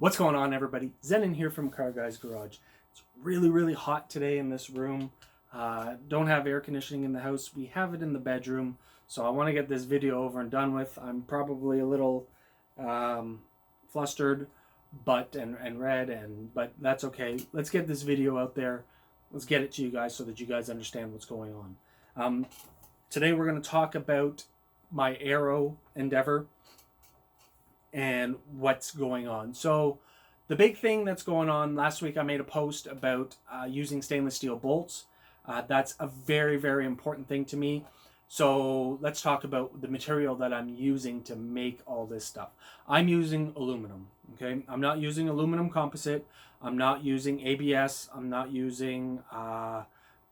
What's going on, everybody? Zenon here from Car Guys Garage. It's really hot today in this room. Don't have air conditioning in the house. We have it in the bedroom, so I want to get this video over and done with. I'm probably a little flustered, and red, but that's okay. Let's get this video out there. Let's get it to you guys so that you guys understand what's going on. Today we're going to talk about my Aero endeavor and what's going on. So the big thing that's going on, last week I made a post about using stainless steel bolts. That's a very important thing to me. So let's talk about the material that I'm using to make all this stuff. I'm using aluminum, okay? I'm not using aluminum composite. I'm not using ABS. I'm not using,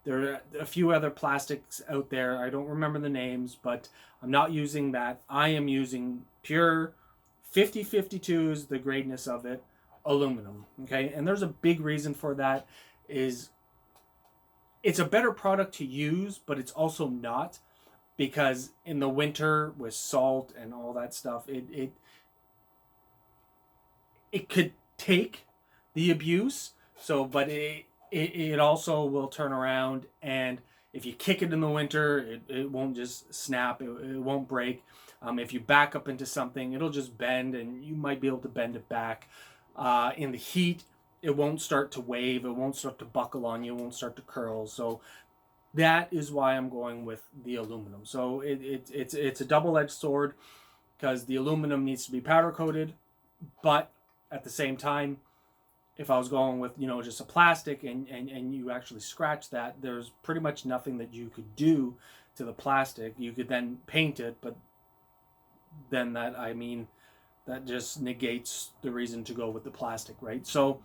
there are a few other plastics out there. I don't remember the names, but I'm not using that. I am using pure 5052 is the greatness of it, aluminum, okay? And there's a big reason for that. Is it's a better product to use, but it's also not, because in the winter with salt and all that stuff, it could take the abuse. So, but it also will turn around, and if you kick it in the winter, it won't just snap, it won't break. If you back up into something, it'll just bend, and you might be able to bend it back. In the heat, it won't start to wave, it won't start to buckle on you, it won't start to curl. So that is why I'm going with the aluminum. So it's a double-edged sword, because the aluminum needs to be powder coated, but at the same time, if I was going with, just a plastic and you actually scratch that, there's pretty much nothing that you could do to the plastic. You could then paint it, but then that just negates the reason to go with the plastic, right? So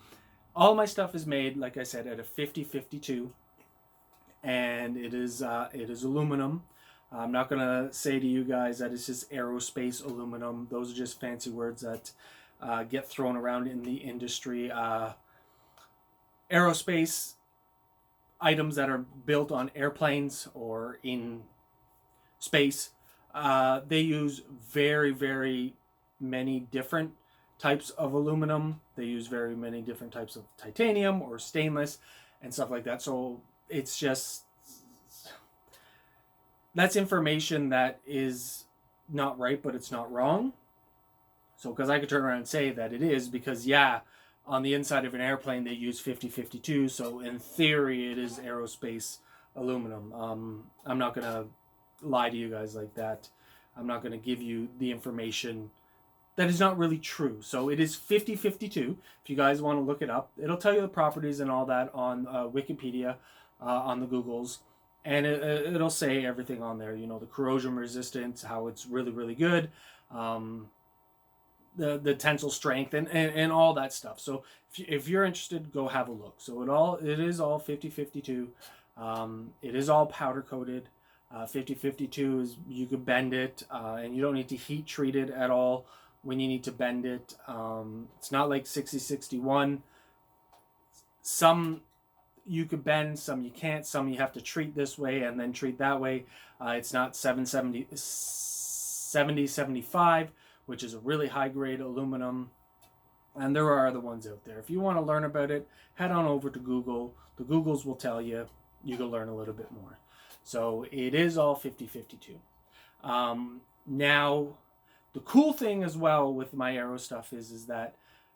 all my stuff is made, like I said, at a 5052, and it is aluminum. I'm not gonna say to you guys that it's just aerospace aluminum. Those are just fancy words that get thrown around in the industry. Aerospace items that are built on airplanes or in space, they use very many different types of aluminum. They use very many different types of titanium or stainless and stuff like that. So it's just, that's information that is not right, but it's not wrong. So, because I could turn around and say that it is, because on the inside of an airplane they use 5052, so in theory it is aerospace aluminum. I'm not gonna lie to you guys like that. I'm not gonna give you the information that is not really true. So it is 5052. If you guys want to look it up, it'll tell you the properties and all that on Wikipedia, on the Googles, and it'll say everything on there. The corrosion resistance, how it's really good. The tensile strength and all that stuff. So if you're interested, go have a look. So it is all 5052. It is all powder coated. 5052 is, you could bend it, and you don't need to heat treat it at all when you need to bend it. It's not like 6061. Some you could bend, some you can't, some you have to treat this way and then treat that way. It's not 7075, which is a really high grade aluminum, and there are other ones out there. If you want to learn about it, head on over to Google. The Googles will tell you. You can learn a little bit more. So it is all 5052. Now, the cool thing as well with my Aero stuff is that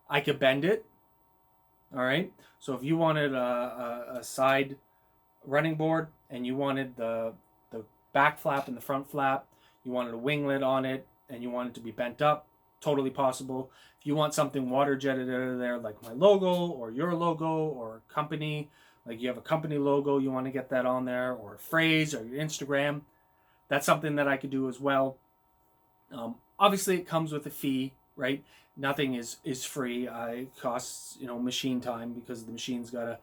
I could bend it. All right. So if you wanted a side running board, and you wanted the back flap and the front flap, you wanted a winglet on it, and you want it to be bent up, totally possible. If you want something water jetted out of there, like my logo or your logo or a company, like you have a company logo, you want to get that on there, or a phrase or your Instagram, that's something that I could do as well. Obviously it comes with a fee, right? Nothing is free. It costs, machine time, because the machine's got to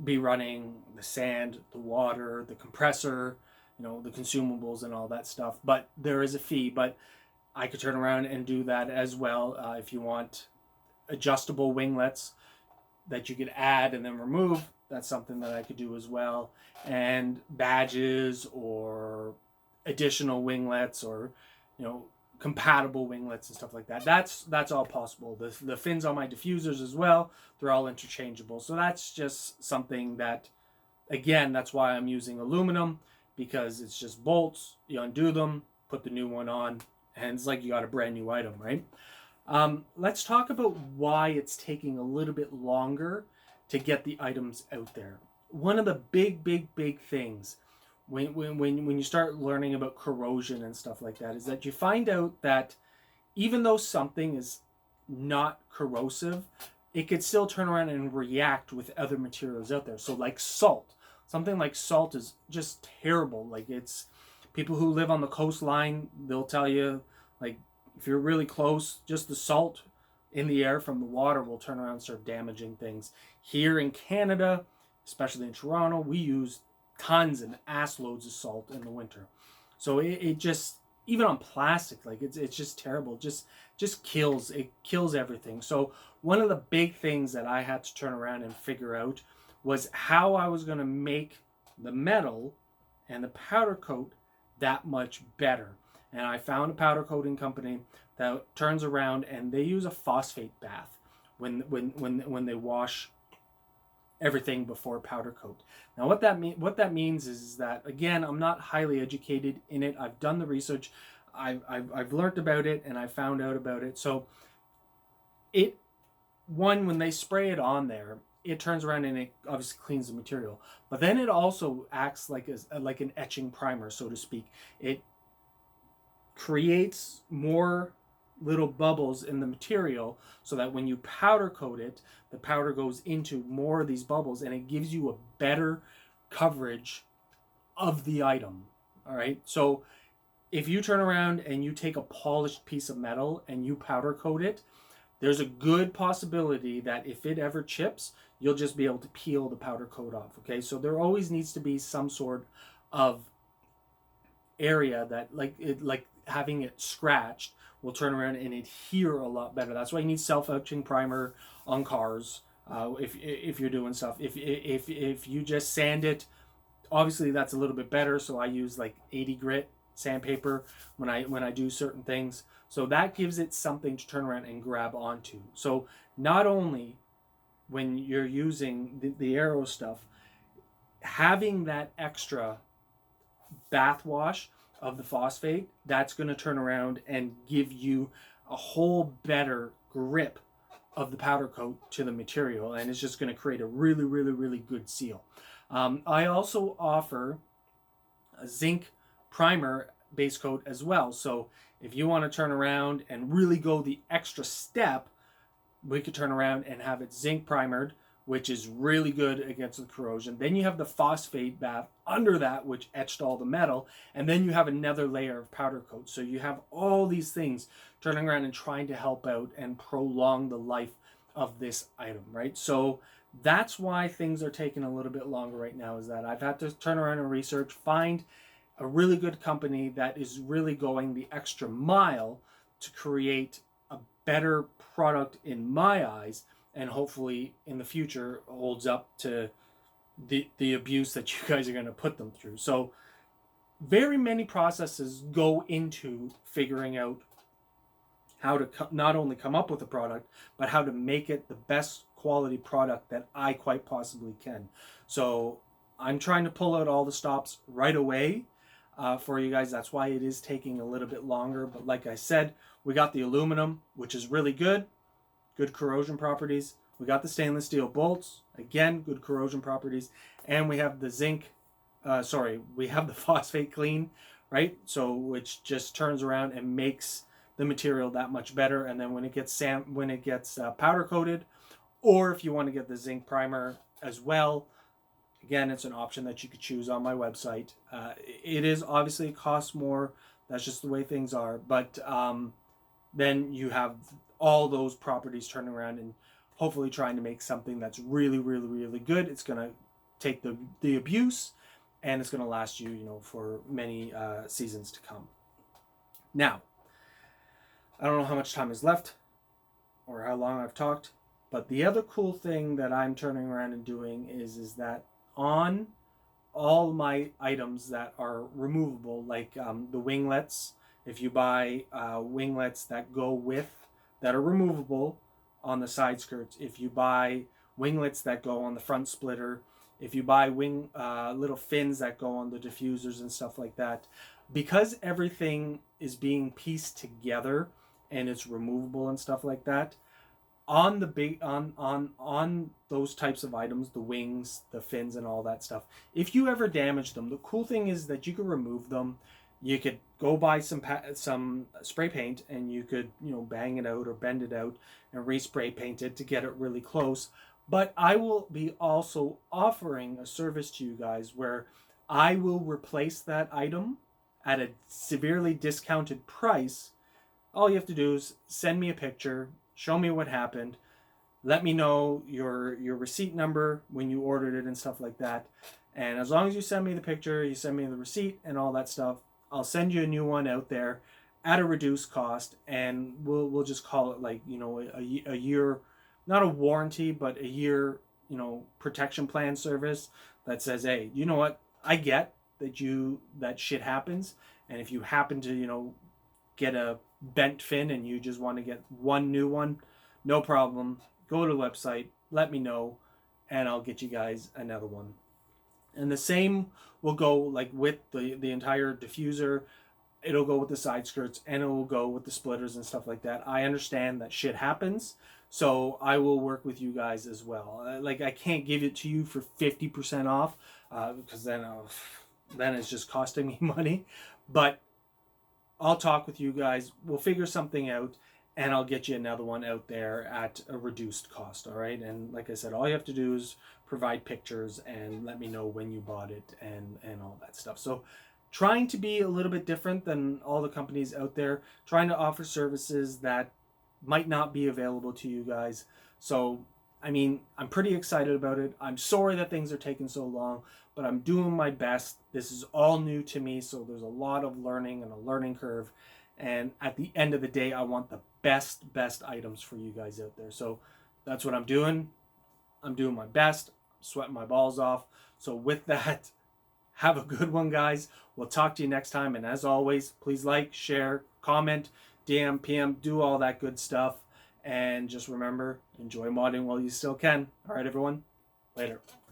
be running, the sand, the water, the compressor, the consumables and all that stuff. But there is a fee. But I could turn around and do that as well. If you want adjustable winglets that you could add and then remove, that's something that I could do as well. And badges or additional winglets, or compatible winglets and stuff like that. That's all possible. The fins on my diffusers as well, they're all interchangeable. So that's just something that, again, that's why I'm using aluminum, because it's just bolts. You undo them, put the new one on, and it's like you got a brand new item, right? Let's talk about why it's taking a little bit longer to get the items out there. One of the big things when you start learning about corrosion and stuff like that is that you find out that even though something is not corrosive, it could still turn around and react with other materials out there. So like salt. Something like salt is just terrible. Like, it's people who live on the coastline, they'll tell you, like, if you're really close, just the salt in the air from the water will turn around and start damaging things. Here in Canada, especially in Toronto, we use tons and ass loads of salt in the winter. So it just, even on plastic, like, it's just terrible. Just kills everything. So one of the big things that I had to turn around and figure out was how I was going to make the metal and the powder coat that much better. And I found a powder coating company that turns around and they use a phosphate bath when they wash everything before powder coat. Now what that means is that, again, I'm not highly educated in it. I've done the research. I've learned about it and I found out about it. So when they spray it on there, it turns around and it obviously cleans the material. But then it also acts like an etching primer, so to speak. It creates more little bubbles in the material so that when you powder coat it, the powder goes into more of these bubbles and it gives you a better coverage of the item. All right. So if you turn around and you take a polished piece of metal and you powder coat it, there's a good possibility that if it ever chips, you'll just be able to peel the powder coat off. Okay. So there always needs to be some sort of area that, like having it scratched, will turn around and adhere a lot better. That's why you need self-etching primer on cars. If you're doing stuff, if you just sand it, obviously that's a little bit better. So I use like 80 grit sandpaper when I do certain things. So that gives it something to turn around and grab onto. So not only when you're using the Aero stuff, having that extra bath wash of the phosphate, that's going to turn around and give you a whole better grip of the powder coat to the material, and it's just going to create a really good seal. I also offer a zinc primer base coat as well. So if you want to turn around and really go the extra step, we could turn around and have it zinc primered, which is really good against the corrosion. Then you have the phosphate bath under that, which etched all the metal. And then you have another layer of powder coat. So you have all these things turning around and trying to help out and prolong the life of this item, right? So that's why things are taking a little bit longer right now, is that I've had to turn around and research, find a really good company that is really going the extra mile to create a better product in my eyes, and hopefully in the future holds up to the abuse that you guys are going to put them through. So very many processes go into figuring out how to not only come up with a product, but how to make it the best quality product that I quite possibly can. So I'm trying to pull out all the stops right away for you guys. That's why it is taking a little bit longer. But like I said, we got the aluminum, which is really good corrosion properties. We got the stainless steel bolts, again, good corrosion properties. And we have the we have the phosphate clean, right? So which just turns around and makes the material that much better. And then when it gets powder coated, or if you want to get the zinc primer as well, again, it's an option that you could choose on my website. It is obviously costs more. That's just the way things are. But then you have all those properties turning around and hopefully trying to make something that's really good. It's going to take the abuse, and it's going to last you, for many seasons to come. Now, I don't know how much time is left or how long I've talked, but the other cool thing that I'm turning around and doing is that on all my items that are removable, like the winglets If you buy winglets that go with, that are removable on the side skirts, if you buy winglets that go on the front splitter, if you buy little fins that go on the diffusers and stuff like that, because everything is being pieced together and it's removable and stuff like that, on the big on those types of items, the wings, the fins, and all that stuff, if you ever damage them, the cool thing is that you can remove them. You could go buy some spray paint, and you could, you know, bang it out or bend it out and respray paint it to get it really close. But I will be also offering a service to you guys where I will replace that item at a severely discounted price. All you have to do is send me a picture, show me what happened, let me know your receipt number when you ordered it and stuff like that. And as long as you send me the picture, you send me the receipt and all that stuff, I'll send you a new one out there at a reduced cost, and we'll just call it, like, you know, a year, not a warranty, but a year, you know, protection plan service that says, hey, you know what, I get that shit happens, and if you happen to, you know, get a bent fin and you just want to get one new one, no problem. Go to the website, let me know, and I'll get you guys another one. And the same will go, like, with the entire diffuser. It'll go with the side skirts, and it will go with the splitters and stuff like that. I understand that shit happens, so I will work with you guys as well. Like, I can't give it to you for 50% off, because then it's just costing me money. But I'll talk with you guys. We'll figure something out, and I'll get you another one out there at a reduced cost. All right. And like I said, all you have to do is provide pictures and let me know when you bought it and all that stuff. So, trying to be a little bit different than all the companies out there, trying to offer services that might not be available to you guys. So, I mean, I'm pretty excited about it. I'm sorry that things are taking so long, but I'm doing my best. This is all new to me, so there's a lot of learning and a learning curve. And at the end of the day, I want the best items for you guys out there. So that's what I'm doing. I'm doing my best, sweating my balls off. So with that, have a good one, guys. We'll talk to you next time. And as always, please like, share, comment, DM, PM, do all that good stuff. And just remember, enjoy modding while you still can. All right, everyone. Later.